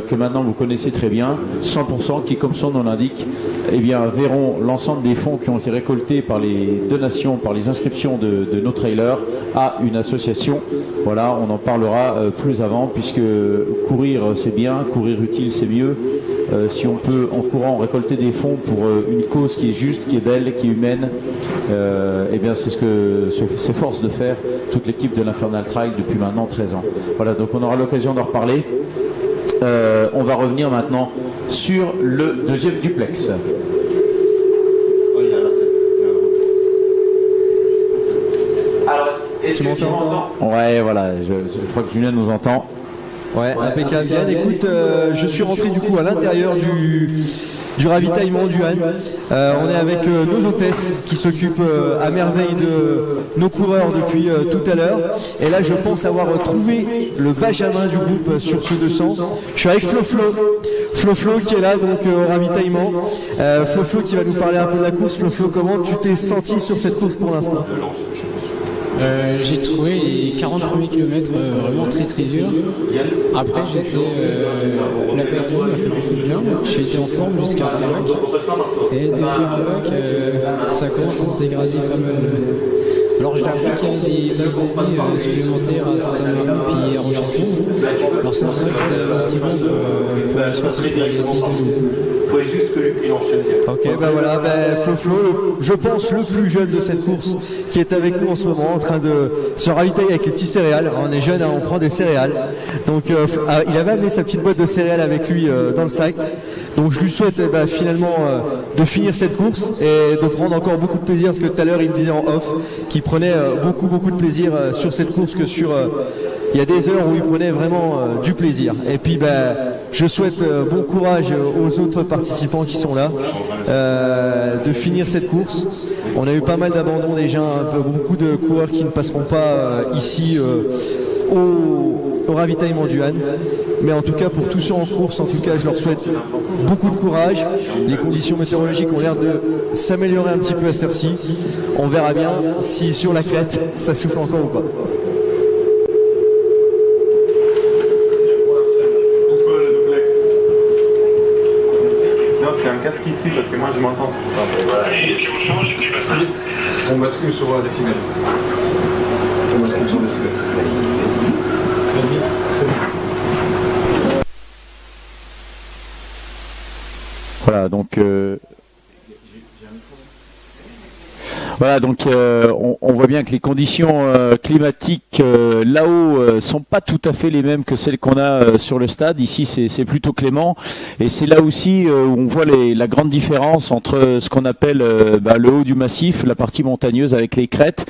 que maintenant vous connaissez très bien, 100% qui, comme son nom l'indique, verront l'ensemble des fonds qui ont été récoltés par les donations, par les inscriptions de nos trailers à une association. Voilà, on en parlera plus avant, puisque courir c'est bien, courir utile c'est mieux. Si on peut en courant récolter des fonds pour une cause qui est juste, qui est belle, qui est humaine, c'est ce que s'efforce de faire toute l'équipe de l'Infernal Trail depuis maintenant 13 ans. Voilà, donc on aura l'occasion d'en reparler. On va revenir maintenant sur le deuxième duplex. Alors, est-ce que tu m'entends ? Ouais, voilà, je crois que Julien nous entend. Ouais, impeccable. Yann, écoute, je suis rentré du coup à l'intérieur du ravitaillement du Han. On est avec nos hôtesses qui s'occupent à merveille de nos coureurs depuis tout à l'heure. Et là, je pense avoir trouvé le Benjamin du groupe sur ce 200. Je suis avec Flo qui est là donc au ravitaillement. Flo qui va nous parler un peu de la course. Flo, comment tu t'es senti sur cette course pour l'instant ? J'ai trouvé les 40 premiers kilomètres vraiment très très durs. Après, la perte de vue m'a fait beaucoup de bien. J'ai été en forme jusqu'à Rabac. Et depuis Rabac, ça commence à se dégrader pas mal. Alors j'ai appris qu'il y avait des bases de vie supplémentaires à Saint-Marin puis à Rochesson. Alors ça c'est vrai que c'est motivant pour la soirée pour aller essayer de... faut juste que Luc il enchaîne. Ok, ben voilà, Flo, je pense le plus jeune de cette course qui est avec nous en ce moment en train de se ravitailler avec les petits céréales. On est jeune, hein, on prend des céréales. Donc il avait amené sa petite boîte de céréales avec lui dans le sac. Donc je lui souhaite finalement de finir cette course et de prendre encore beaucoup de plaisir, parce que tout à l'heure il me disait en off qu'il prenait beaucoup de plaisir sur cette course, que sur il y a des heures où il prenait vraiment du plaisir. Et puis je souhaite bon courage aux autres participants qui sont là de finir cette course. On a eu pas mal d'abandons déjà, beaucoup de coureurs qui ne passeront pas ici au ravitaillement du Han. Mais en tout cas, pour tous ceux en course, en tout cas, je leur souhaite beaucoup de courage. Les conditions météorologiques ont l'air de s'améliorer un petit peu à cette heure-ci. On verra bien si sur la crête, ça souffle encore ou pas. Non, c'est un casque ici parce que moi je m'entends. Et puis on change et puis on bascule sur décibel. On bascule sur décibel. Vas-y, c'est bon. Voilà, donc on voit bien que les conditions climatiques là-haut sont pas tout à fait les mêmes que celles qu'on a sur le stade. Ici, c'est plutôt clément, et c'est là aussi où on voit la grande différence entre ce qu'on appelle le haut du massif, la partie montagneuse avec les crêtes,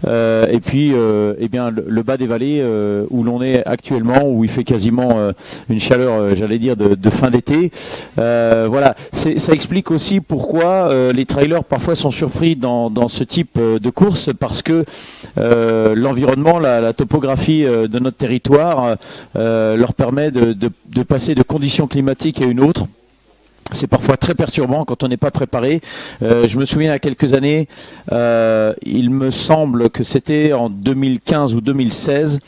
et puis le bas des vallées où l'on est actuellement, où il fait quasiment une chaleur, j'allais dire, de fin d'été. Voilà, ça explique aussi pourquoi les trailers parfois sont surpris dans ce type de course, parce que l'environnement, la topographie de notre territoire leur permet de passer de conditions climatiques à une autre. C'est parfois très perturbant quand on n'est pas préparé. Je me souviens, il y a quelques années, il me semble que c'était en 2015 ou 2016,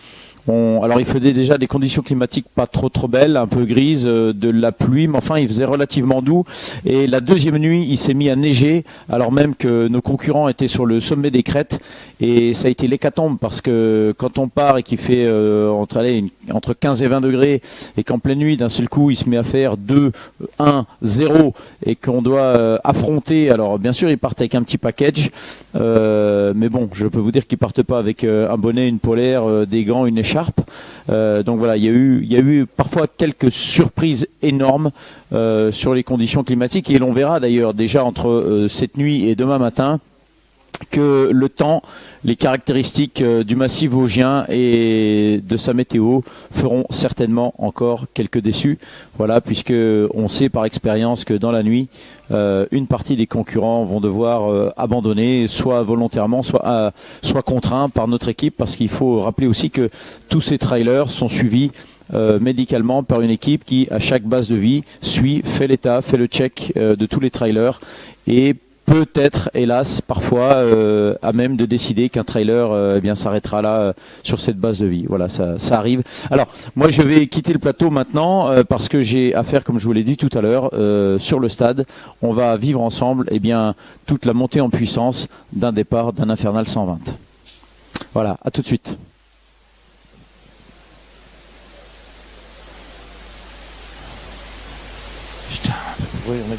alors il faisait déjà des conditions climatiques pas trop belles, un peu grises, de la pluie, mais enfin il faisait relativement doux. Et la deuxième nuit, il s'est mis à neiger, alors même que nos concurrents étaient sur le sommet des crêtes. Et ça a été l'hécatombe, parce que quand on part et qu'il fait entre 15 et 20 degrés, et qu'en pleine nuit, d'un seul coup, il se met à faire 2, 1, 0, et qu'on doit affronter, alors bien sûr, ils partent avec un petit package, mais bon, je peux vous dire qu'ils partent pas avec un bonnet, une polaire, des gants, une écharpe. Donc voilà, il y a eu parfois quelques surprises énormes sur les conditions climatiques, et l'on verra d'ailleurs déjà entre cette nuit et demain matin que le temps, les caractéristiques du massif vosgien et de sa météo feront certainement encore quelques déçus. Voilà, puisque on sait par expérience que dans la nuit, une partie des concurrents vont devoir abandonner, soit volontairement, soit contraints par notre équipe, parce qu'il faut rappeler aussi que tous ces trailers sont suivis médicalement par une équipe qui, à chaque base de vie, fait l'état, fait le check de tous les trailers, et peut-être, hélas, parfois à même de décider qu'un trailer s'arrêtera là sur cette base de vie. Voilà, ça arrive. Alors, moi, je vais quitter le plateau maintenant parce que j'ai affaire, comme je vous l'ai dit tout à l'heure, sur le stade. On va vivre ensemble toute la montée en puissance d'un départ d'un Infernal 120. Voilà, à tout de suite. Putain, oui, on a...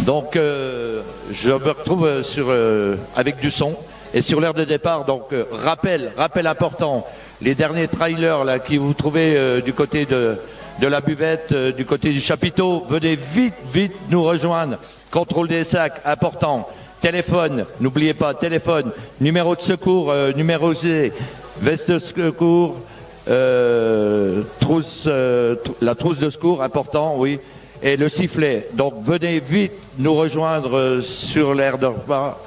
Donc, je me retrouve avec du son et sur l'aire de départ. Donc, rappel important, les derniers trailers là qui vous trouvez du côté de la buvette, du côté du chapiteau, venez vite nous rejoindre. Contrôle des sacs, important. téléphone, n'oubliez pas, téléphone, numéro de secours numérisé, veste de secours, trousse, la trousse de secours, important, oui, et le sifflet. Donc venez vite nous rejoindre sur l'aire de repas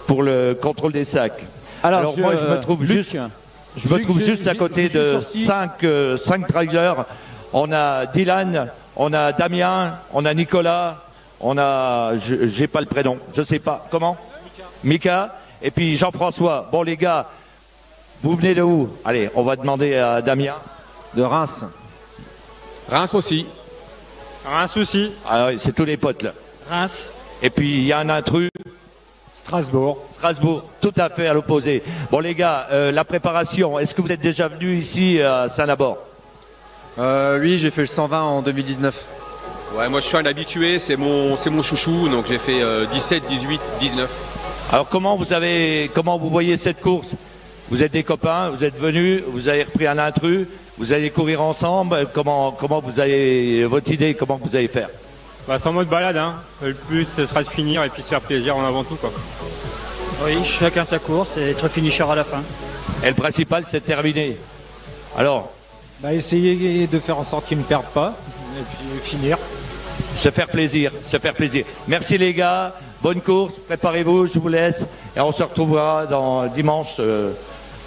pour le contrôle des sacs. Alors moi, je me trouve juste à côté de 5 trailers. On a Dylan, on a Damien, on a Nicolas, on a, j'ai pas le prénom, je sais pas, comment? Mika, et puis Jean-François. Bon les gars, vous venez de où? Allez, on va demander à Damien. De Reims. Reims aussi. Reims aussi. Ah oui, c'est tous les potes là. Reims. Et puis il y a un intrus. Strasbourg. Strasbourg, tout à fait à l'opposé. Bon les gars, la préparation, est-ce que vous êtes déjà venus ici à Saint-Labor? Oui, j'ai fait le 120 en 2019. Ouais, moi je suis un habitué, c'est mon chouchou, donc j'ai fait 17, 18, 19. Alors comment vous voyez cette course? Vous êtes des copains, vous êtes venus, vous avez repris un intrus, vous allez courir ensemble, comment vous avez votre idée, comment vous allez faire? Bah, c'est en mode balade, hein. Le but ce sera de finir et puis se faire plaisir en avant tout quoi. Oui, chacun sa course et être finisher à la fin. Et le principal c'est de terminer. Alors essayer de faire en sorte qu'ils ne perdent pas et puis finir. Se faire plaisir, se faire plaisir. Merci les gars, bonne course, préparez-vous, je vous laisse et on se retrouvera dimanche.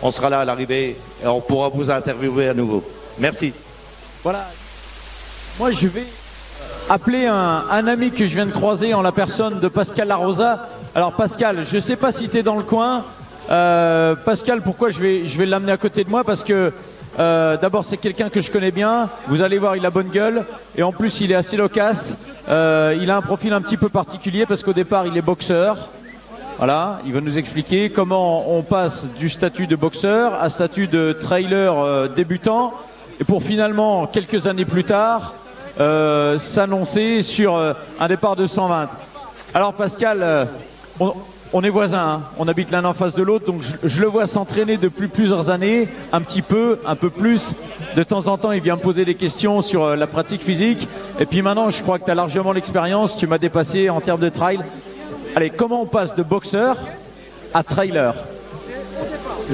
On sera là à l'arrivée et on pourra vous interviewer à nouveau. Merci. Voilà. Moi, je vais appeler un ami que je viens de croiser en la personne de Pascal Larosa. Alors Pascal, je ne sais pas si tu es dans le coin. Pascal, pourquoi je vais l'amener à côté de moi? Parce que d'abord, c'est quelqu'un que je connais bien. Vous allez voir, il a bonne gueule. Et en plus, il est assez loquace. Il a un profil un petit peu particulier parce qu'au départ, il est boxeur. Voilà, il va nous expliquer comment on passe du statut de boxeur à statut de trailer débutant. Et pour finalement, quelques années plus tard, s'annoncer sur un départ de 120. Alors Pascal, on est voisins, hein, on habite l'un en face de l'autre, donc je le vois s'entraîner depuis plusieurs années, un petit peu, un peu plus. De temps en temps, il vient me poser des questions sur la pratique physique. Et puis maintenant, je crois que tu as largement l'expérience, tu m'as dépassé en termes de trail. Allez, comment on passe de boxeur à trailer?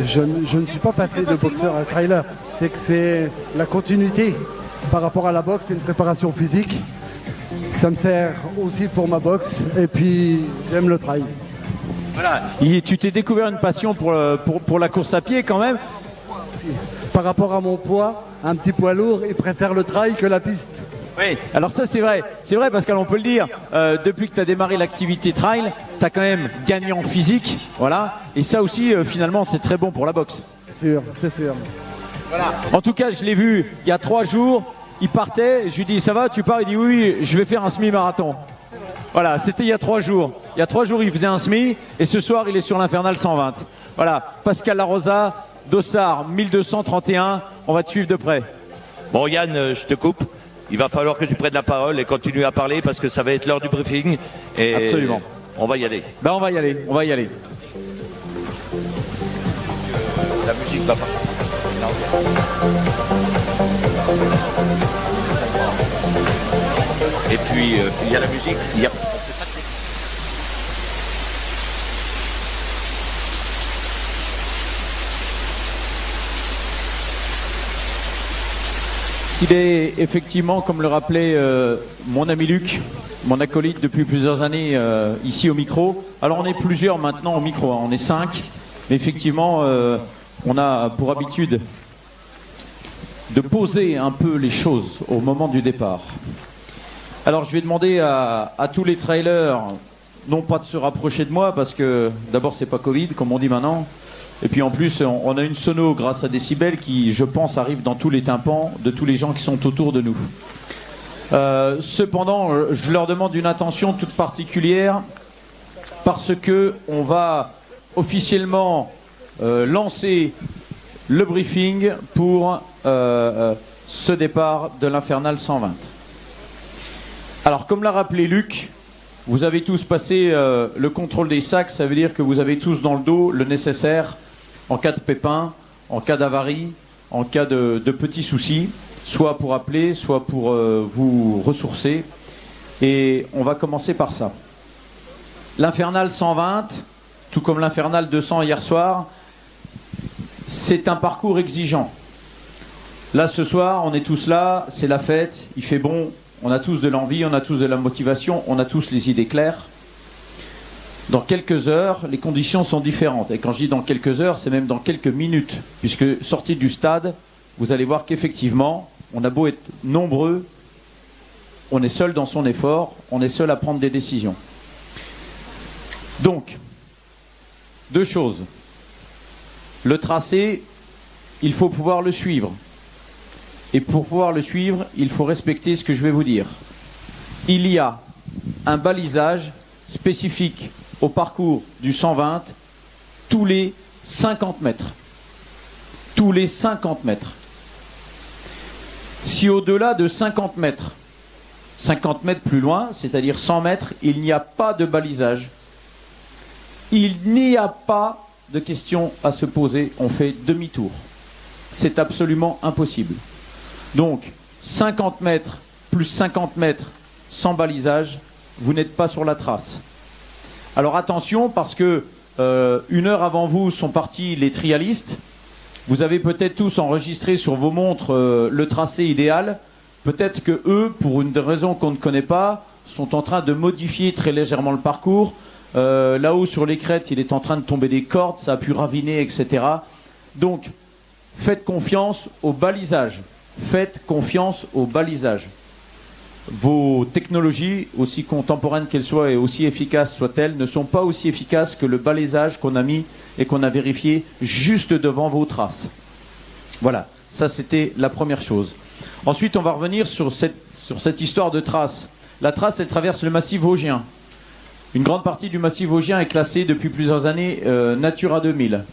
Je ne suis pas passé de boxeur à trailer, c'est que c'est la continuité par rapport à la boxe, c'est une préparation physique. Ça me sert aussi pour ma boxe et puis j'aime le trail. Voilà. Et tu t'es découvert une passion pour la course à pied quand même? Par rapport à mon poids, un petit poids lourd, il préfère le trail que la piste. Oui, alors ça c'est vrai Pascal, on peut le dire, depuis que tu as démarré l'activité trail, tu as quand même gagné en physique, voilà, et ça aussi finalement c'est très bon pour la boxe. C'est sûr. Voilà. En tout cas, je l'ai vu il y a 3 jours, il partait, je lui dis ça va, tu pars? Il dit oui, je vais faire un semi-marathon. Voilà, c'était il y a 3 jours. Il y a 3 jours, il faisait un semi, et ce soir, il est sur l'Infernal 120. Voilà, Pascal Larosa, Dossard 1231, on va te suivre de près. Bon Yann, je te coupe. Il va falloir que tu prennes la parole et continues à parler parce que ça va être l'heure du briefing. Et absolument. On va y aller. Ben on va y aller. La musique va pas. Et puis il y a la musique, il y a... Il est effectivement, comme le rappelait mon ami Luc, mon acolyte depuis plusieurs années ici au micro. Alors on est plusieurs maintenant au micro, hein, on est 5, mais effectivement on a pour habitude de poser un peu les choses au moment du départ. Alors je vais demander à tous les trailers, non pas de se rapprocher de moi, parce que d'abord c'est pas Covid comme on dit maintenant, et puis en plus on a une sono grâce à Décibel qui je pense arrive dans tous les tympans de tous les gens qui sont autour de nous. Cependant je leur demande une attention toute particulière parce que on va officiellement lancer le briefing pour ce départ de l'Infernal 120. Alors comme l'a rappelé Luc, vous avez tous passé le contrôle des sacs, ça veut dire que vous avez tous dans le dos le nécessaire en cas de pépin, en cas d'avarie, en cas de petits soucis, soit pour appeler, soit pour vous ressourcer. Et on va commencer par ça. L'Infernal 120, tout comme l'Infernal 200 hier soir, c'est un parcours exigeant. Là, ce soir, on est tous là, c'est la fête, il fait bon, on a tous de l'envie, on a tous de la motivation, on a tous les idées claires. Dans quelques heures, les conditions sont différentes. Et quand je dis dans quelques heures, c'est même dans quelques minutes. Puisque sorti du stade, vous allez voir qu'effectivement, on a beau être nombreux, on est seul dans son effort, on est seul à prendre des décisions. Donc, deux choses. Le tracé, il faut pouvoir le suivre. Et pour pouvoir le suivre, il faut respecter ce que je vais vous dire. Il y a un balisage spécifique au parcours du 120 tous les 50 mètres. Tous les 50 mètres. Si au-delà de 50 mètres plus loin, c'est-à-dire 100 mètres, il n'y a pas de balisage, il n'y a pas de question à se poser, on fait demi-tour. C'est absolument impossible. Donc, 50 mètres plus 50 mètres sans balisage, vous n'êtes pas sur la trace. Alors attention, parce que une heure avant vous sont partis les trialistes. Vous avez peut-être tous enregistré sur vos montres le tracé idéal. Peut-être que eux, pour une raison qu'on ne connaît pas, sont en train de modifier très légèrement le parcours. Là-haut sur les crêtes, il est en train de tomber des cordes, ça a pu raviner, etc. Donc, faites confiance au balisage. Faites confiance au balisage. Vos technologies, aussi contemporaines qu'elles soient et aussi efficaces soient-elles, ne sont pas aussi efficaces que le balisage qu'on a mis et qu'on a vérifié juste devant vos traces. Voilà, ça c'était la première chose. Ensuite, on va revenir sur cette histoire de trace. La trace, elle traverse le massif vosgien. Une grande partie du massif vosgien est classée depuis plusieurs années Natura 2000.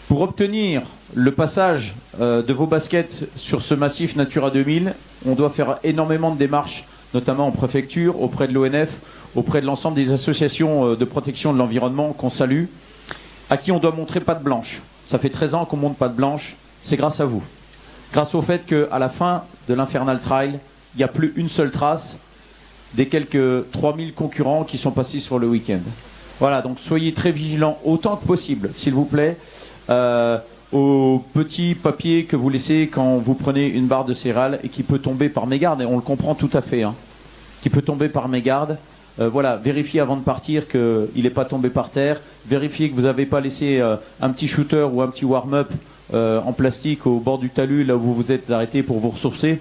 Pour obtenir le passage de vos baskets sur ce massif Natura 2000, on doit faire énormément de démarches, notamment en préfecture, auprès de l'ONF, auprès de l'ensemble des associations de protection de l'environnement qu'on salue, à qui on doit montrer patte blanche. Ça fait 13 ans qu'on montre patte blanche, c'est grâce à vous. Grâce au fait qu'à la fin de l'Infernal Trail, il n'y a plus une seule trace des quelques 3000 concurrents qui sont passés sur le week-end. Voilà, donc soyez très vigilants autant que possible, s'il vous plaît, au petit papier que vous laissez quand vous prenez une barre de céréales et qui peut tomber par mégarde, et on le comprend tout à fait, hein, qui peut tomber par mégarde. Voilà, vérifiez avant de partir qu'il n'est pas tombé par terre, vérifiez que vous n'avez pas laissé un petit shooter ou un petit warm-up en plastique au bord du talus, là où vous vous êtes arrêté pour vous ressourcer.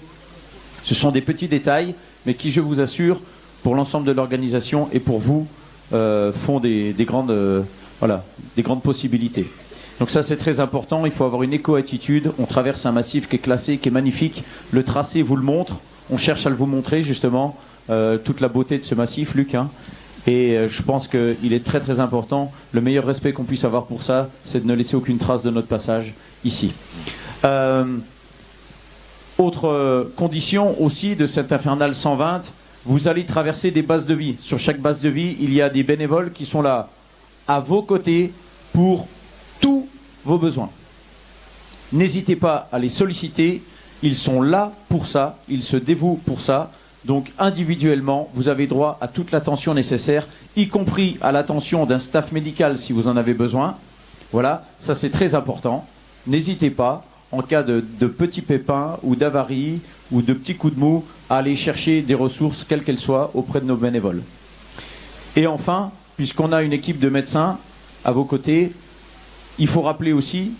Ce sont des petits détails, mais qui, je vous assure, pour l'ensemble de l'organisation et pour vous, font des grandes possibilités. Donc ça, c'est très important, il faut avoir une éco-attitude. On traverse un massif qui est classé, qui est magnifique. Le tracé vous le montre, on cherche à le vous montrer justement, toute la beauté de ce massif, Luc, hein. Et je pense qu'il est très très important. Le meilleur respect qu'on puisse avoir pour ça, c'est de ne laisser aucune trace de notre passage ici. Autre condition aussi de cet Infernal 120, vous allez traverser des bases de vie. Sur chaque base de vie, il y a des bénévoles qui sont là à vos côtés pour tous vos besoins. N'hésitez pas à les solliciter, ils sont là pour ça, ils se dévouent pour ça. Donc individuellement, vous avez droit à toute l'attention nécessaire, y compris à l'attention d'un staff médical si vous en avez besoin. Voilà, ça c'est très important. N'hésitez pas, en cas de petits pépins ou d'avaries ou de petits coups de mou, à aller chercher des ressources, quelles qu'elles soient, auprès de nos bénévoles. Et enfin, puisqu'on a une équipe de médecins à vos côtés, il faut rappeler aussi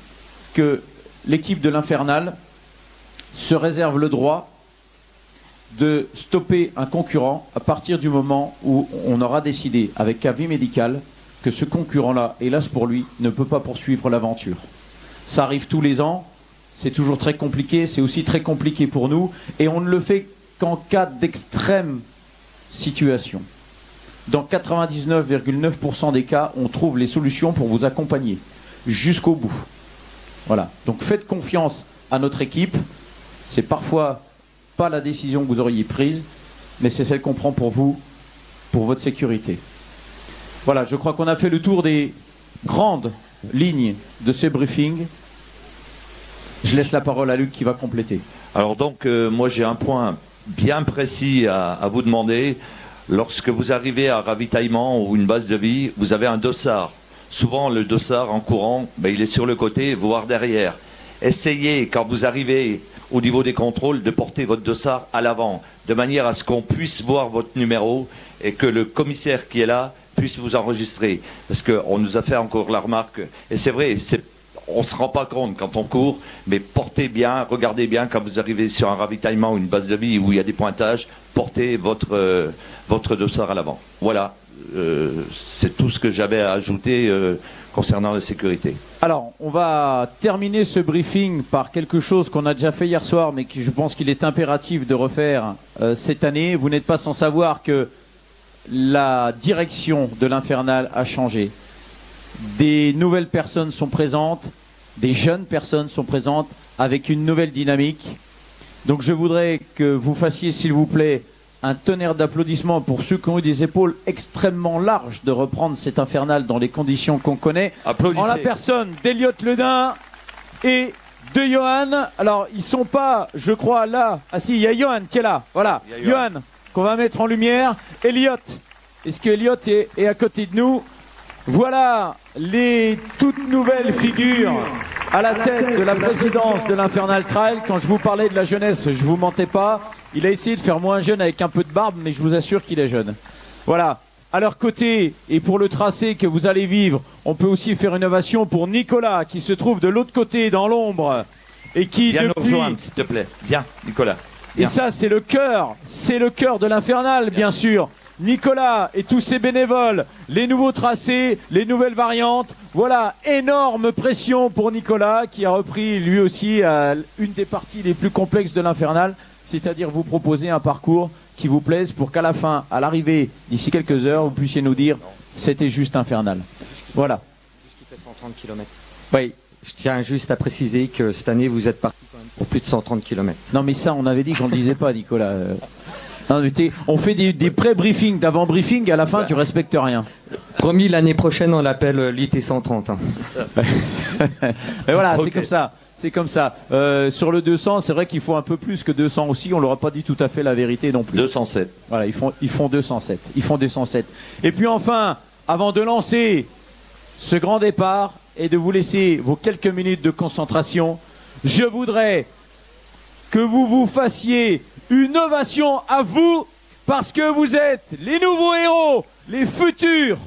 que l'équipe de l'Infernal se réserve le droit de stopper un concurrent à partir du moment où on aura décidé, avec avis médical, que ce concurrent-là, hélas pour lui, ne peut pas poursuivre l'aventure. Ça arrive tous les ans, c'est toujours très compliqué, c'est aussi très compliqué pour nous, et on ne le fait qu'en cas d'extrême situation. Dans 99,9% des cas, on trouve les solutions pour vous accompagner jusqu'au bout. Voilà. Donc faites confiance à notre équipe. C'est parfois pas la décision que vous auriez prise, mais c'est celle qu'on prend pour vous, pour votre sécurité. Voilà, je crois qu'on a fait le tour des grandes lignes de ce briefing. Je laisse la parole à Luc qui va compléter. Alors donc, moi j'ai un point bien précis à vous demander. Lorsque vous arrivez à un ravitaillement ou une base de vie, vous avez un dossard. Souvent, le dossard en courant, il est sur le côté, voire derrière. Essayez, quand vous arrivez au niveau des contrôles, de porter votre dossard à l'avant, de manière à ce qu'on puisse voir votre numéro et que le commissaire qui est là puisse vous enregistrer. Parce qu'on nous a fait encore la remarque, et c'est vrai, on ne se rend pas compte quand on court, mais portez bien, regardez bien quand vous arrivez sur un ravitaillement ou une base de vie où il y a des pointages, portez votre dossard à l'avant. Voilà, c'est tout ce que j'avais à ajouter concernant la sécurité. Alors, on va terminer ce briefing par quelque chose qu'on a déjà fait hier soir, mais qui je pense qu'il est impératif de refaire cette année. Vous n'êtes pas sans savoir que la direction de l'Infernal a changé. Des nouvelles personnes sont présentes, des jeunes personnes sont présentes avec une nouvelle dynamique. Donc je voudrais que vous fassiez, s'il vous plaît, un tonnerre d'applaudissements pour ceux qui ont eu des épaules extrêmement larges de reprendre cet Infernal dans les conditions qu'on connaît. Applaudissez. En la personne d'Eliott Ledin et de Johan. Alors, ils sont pas, je crois, là. Ah si, il y a Johan qui est là. Voilà, Johan, qu'on va mettre en lumière. Eliott, est-ce que Eliott est à côté de nous? Voilà les toutes nouvelles figures à la tête de la présidence de l'Infernal Trail. Quand je vous parlais de la jeunesse, je vous mentais pas. Il a essayé de faire moins jeune avec un peu de barbe, mais je vous assure qu'il est jeune. Voilà. À leur côté, et pour le tracé que vous allez vivre, on peut aussi faire une ovation pour Nicolas, qui se trouve de l'autre côté, dans l'ombre, et qui Viens depuis... nous rejoindre, s'il te plaît. Viens, Nicolas. Viens. Et ça, c'est le cœur de l'Infernal, bien sûr. Nicolas et tous ses bénévoles, les nouveaux tracés, les nouvelles variantes. Voilà, énorme pression pour Nicolas qui a repris lui aussi une des parties les plus complexes de l'Infernal, c'est-à-dire vous proposer un parcours qui vous plaise pour qu'à la fin, à l'arrivée, d'ici quelques heures, vous puissiez nous dire c'était juste infernal. Voilà. Juste qu'il fait 130 km. Oui. Je tiens juste à préciser que cette année, vous êtes parti quand même pour plus de 130 km. Non mais ça, on avait dit qu'on ne le disait pas, Nicolas. Non, on fait des pré-briefings, d'avant-briefing, et à la fin, tu respectes rien. Promis, l'année prochaine, on l'appelle l'IT 130. Hein. Et voilà, Okay. c'est comme ça. C'est comme ça. Sur le 200, c'est vrai qu'il faut un peu plus que 200 aussi. On leur a pas dit tout à fait la vérité non plus. 207. Voilà, ils font 207. Ils font 207. Et puis enfin, avant de lancer ce grand départ et de vous laisser vos quelques minutes de concentration, je voudrais que vous vous fassiez une ovation à vous, parce que vous êtes les nouveaux héros, les futurs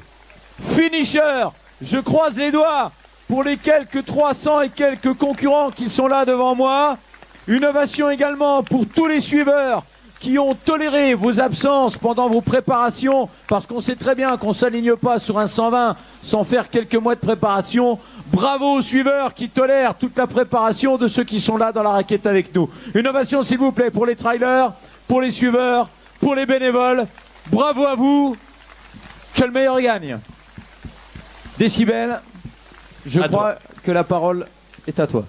finishers. Je croise les doigts pour les quelques 300 et quelques concurrents qui sont là devant moi. Une ovation également pour tous les suiveurs qui ont toléré vos absences pendant vos préparations, parce qu'on sait très bien qu'on ne s'aligne pas sur un 120 sans faire quelques mois de préparation. Bravo aux suiveurs qui tolèrent toute la préparation de ceux qui sont là dans la raquette avec nous. Une ovation s'il vous plaît pour les trailers, pour les suiveurs, pour les bénévoles. Bravo à vous. Que le meilleur gagne. Décibel, je crois que la parole est à toi.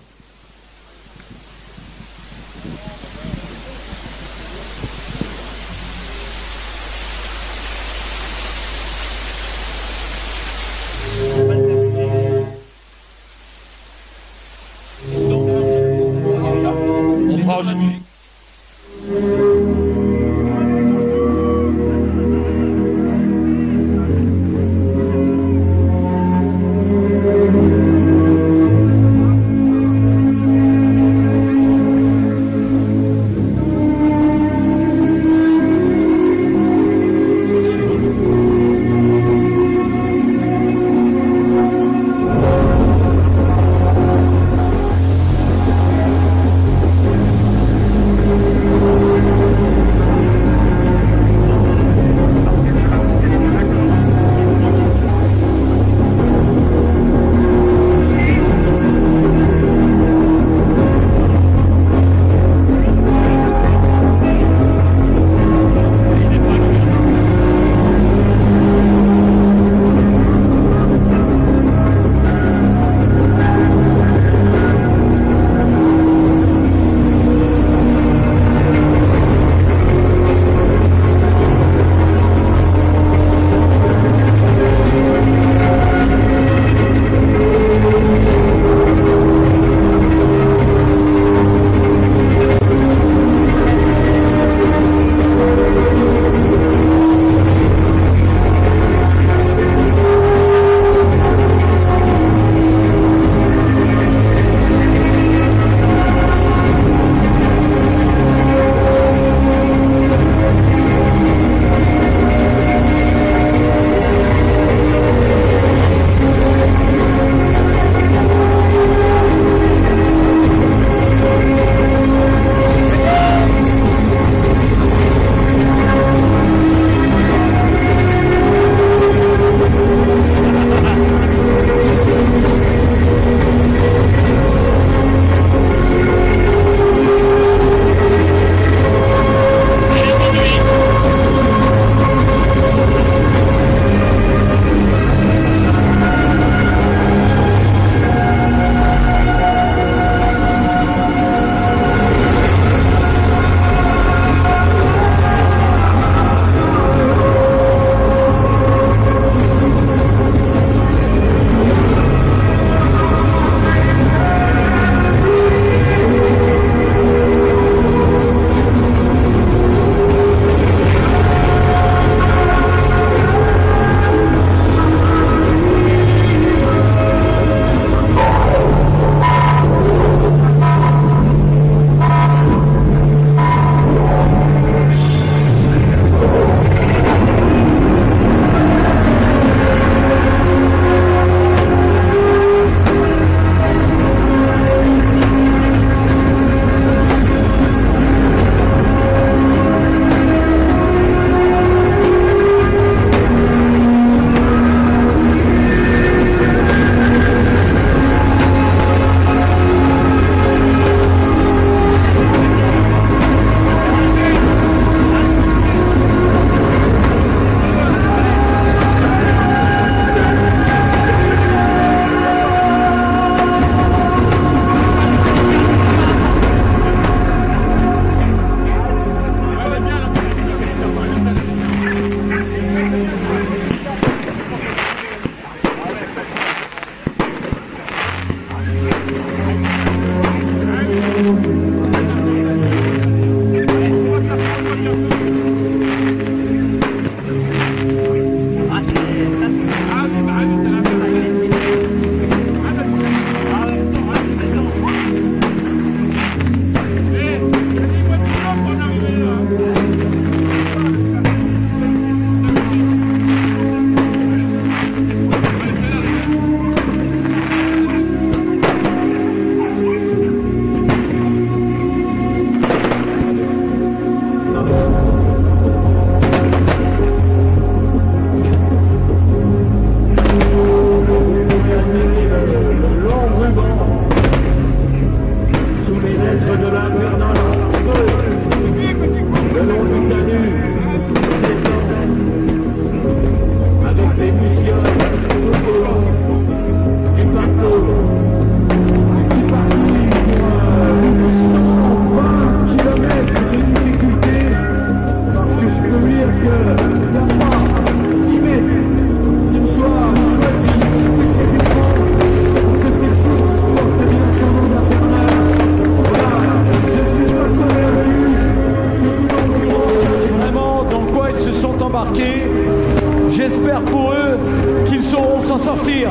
sortir.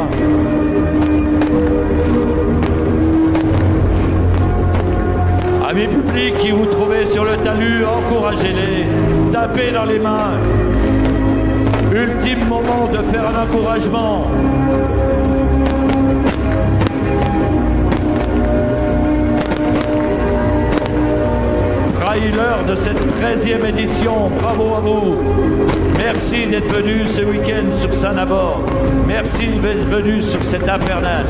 Amis publics qui vous trouvez sur le talus, encouragez-les, tapez dans les mains. Ultime moment de faire un encouragement. Trailer de cette 13e édition, bravo à vous. Merci d'être venu ce week-end sur Saint-Nabord. Merci d'être venu sur cet infernal.